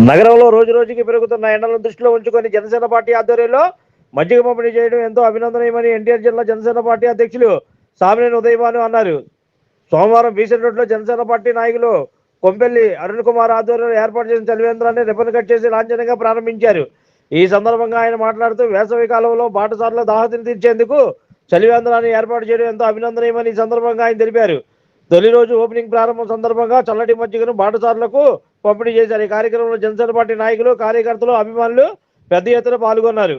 నగరంలో రోజు రోజుకి పెరుగుతున్న ఎండలను దృష్టిలో ఉంచుకొని జనసేన పార్టీ ఆధ్వర్యంలో మజ్జిగ పంపిణీ చేయడం ఎంతో అభినందనీయమని ఎన్టీఆర్ జిల్లా జనసేన పార్టీ అధ్యక్షులు సామినేని ఉదయభాను అన్నారు. సోమవారం బీసెంట్ రోడ్లో జనసేన పార్టీ నాయకులు కొంపెల్లి అరుణ్ కుమార్ ఆధ్వర్యంలో ఏర్పాటు చేసిన చలివేంద్రాన్ని రిబ్బన్ కట్ చేసి లాంఛనంగా ప్రారంభించారు. ఈ సందర్భంగా ఆయన మాట్లాడుతూ వేసవి కాలంలో బాటసార్ల దాహతిని తీర్చేందుకు చలివేంద్రాన్ని ఏర్పాటు చేయడం ఎంతో అభినందనీయమని ఈ సందర్భంగా ఆయన తెలిపారు. తొలి రోజు ఓపెనింగ్ ప్రారంభం సందర్భంగా చల్లటి మజ్జిగను బాటసార్లకు పంపిణీ చేశారు. ఈ కార్యక్రమంలో జనసేన పార్టీ నాయకులు, కార్యకర్తలు, అభిమానులు పెద్ద ఎత్తున పాల్గొన్నారు.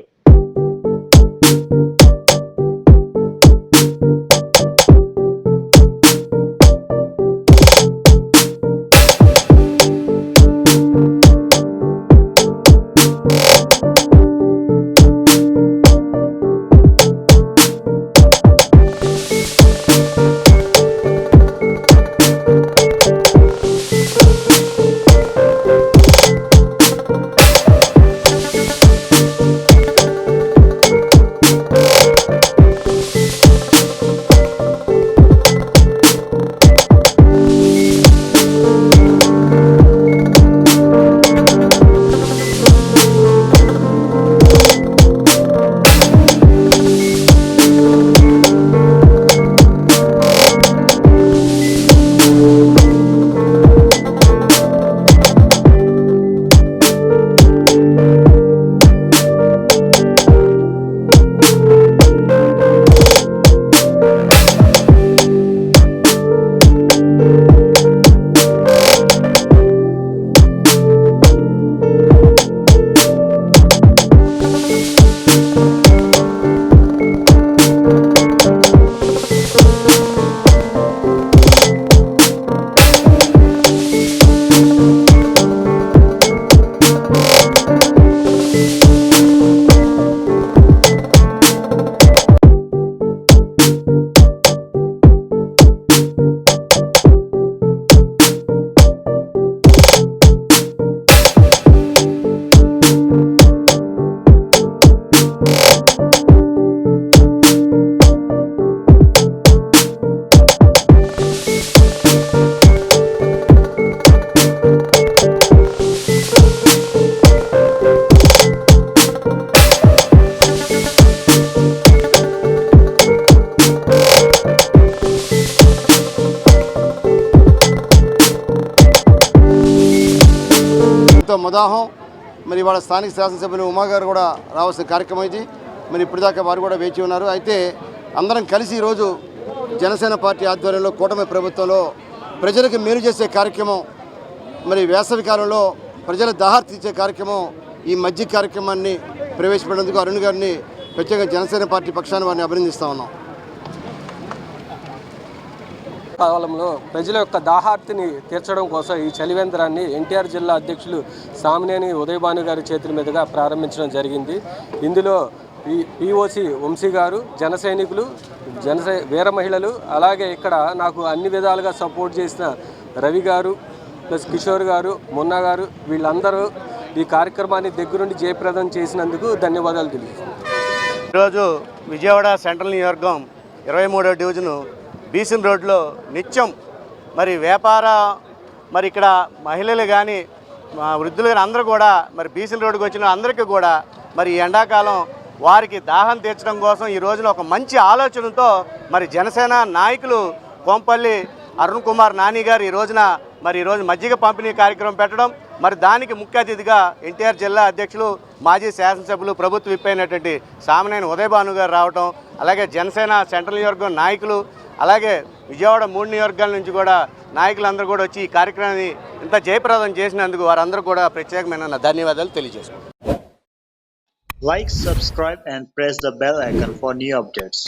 మదాహం మరి వాళ్ళ స్థానిక శాసనసభ్యులు ఉమా గారు కూడా రావాల్సిన కార్యక్రమం ఇది. మరి ఇప్పటిదాకా వారు కూడా వేచి ఉన్నారు. అయితే అందరం కలిసి ఈరోజు జనసేన పార్టీ ఆధ్వర్యంలో కూటమి ప్రభుత్వంలో ప్రజలకు మేలు చేసే కార్యక్రమం, మరి వేసవి కాలంలో ప్రజల దాహార్తి తీర్చే కార్యక్రమం, ఈ మజ్జిగ కార్యక్రమాన్ని ప్రవేశపెట్టేందుకు అరుణ్ గారిని ప్రత్యేక జనసేన పార్టీ పక్షాన వారిని అభినందిస్తూ ఉన్నాం. కాలంలో ప్రజల యొక్క దాహార్తిని తీర్చడం కోసం ఈ చలివేంద్రాన్ని ఎన్టీఆర్ జిల్లా అధ్యక్షులు సామినేని ఉదయభాను గారి చేతుల మీదుగా ప్రారంభించడం జరిగింది. ఇందులో పిఓసి వంశీ గారు, జన సైనికులు, వీర మహిళలు, అలాగే ఇక్కడ నాకు అన్ని విధాలుగా సపోర్ట్ చేసిన రవి గారు ప్లస్ కిషోర్ గారు, మున్నా గారు, వీళ్ళందరూ ఈ కార్యక్రమాన్ని దగ్గరుండి జయప్రదం చేసినందుకు ధన్యవాదాలు తెలియజేస్తున్నాను. ఈరోజు విజయవాడ సెంట్రల్ నియోజకవర్గం 23వ డివిజను బీసెంట్ రోడ్లో నిత్యం మరి మరి ఇక్కడ మహిళలు కానీ వృద్ధులు కానీ అందరూ కూడా మరి బీసెంట్ రోడ్డుకి వచ్చిన అందరికీ కూడా మరి ఎండాకాలం వారికి దాహం తీర్చడం కోసం ఈ రోజున ఒక మంచి ఆలోచనతో మరి జనసేన నాయకులు కోంపల్లి అరుణ్ కుమార్ నాని గారు ఈరోజు మజ్జిగ పంపిణీ కార్యక్రమం పెట్టడం, మరి దానికి ముఖ్య అతిథిగా ఎన్టీఆర్ జిల్లా అధ్యక్షులు, మాజీ శాసనసభ్యులు, ప్రభుత్వ విప్ అయినటువంటి సామినేని ఉదయభాను గారు రావటం, అలాగే జనసేన సెంట్రల్ నియోజకవర్గం నాయకులు, అలాగే విజయవాడ 3 నియోజకవర్గాల నుంచి కూడా నాయకులందరూ కూడా వచ్చి ఈ కార్యక్రమాన్ని ఇంత జయప్రదం చేసినందుకు వారందరూ కూడా ప్రత్యేకమైన ధన్యవాదాలు తెలియజేసుకుంటారు. Like, subscribe and press the bell icon for new updates.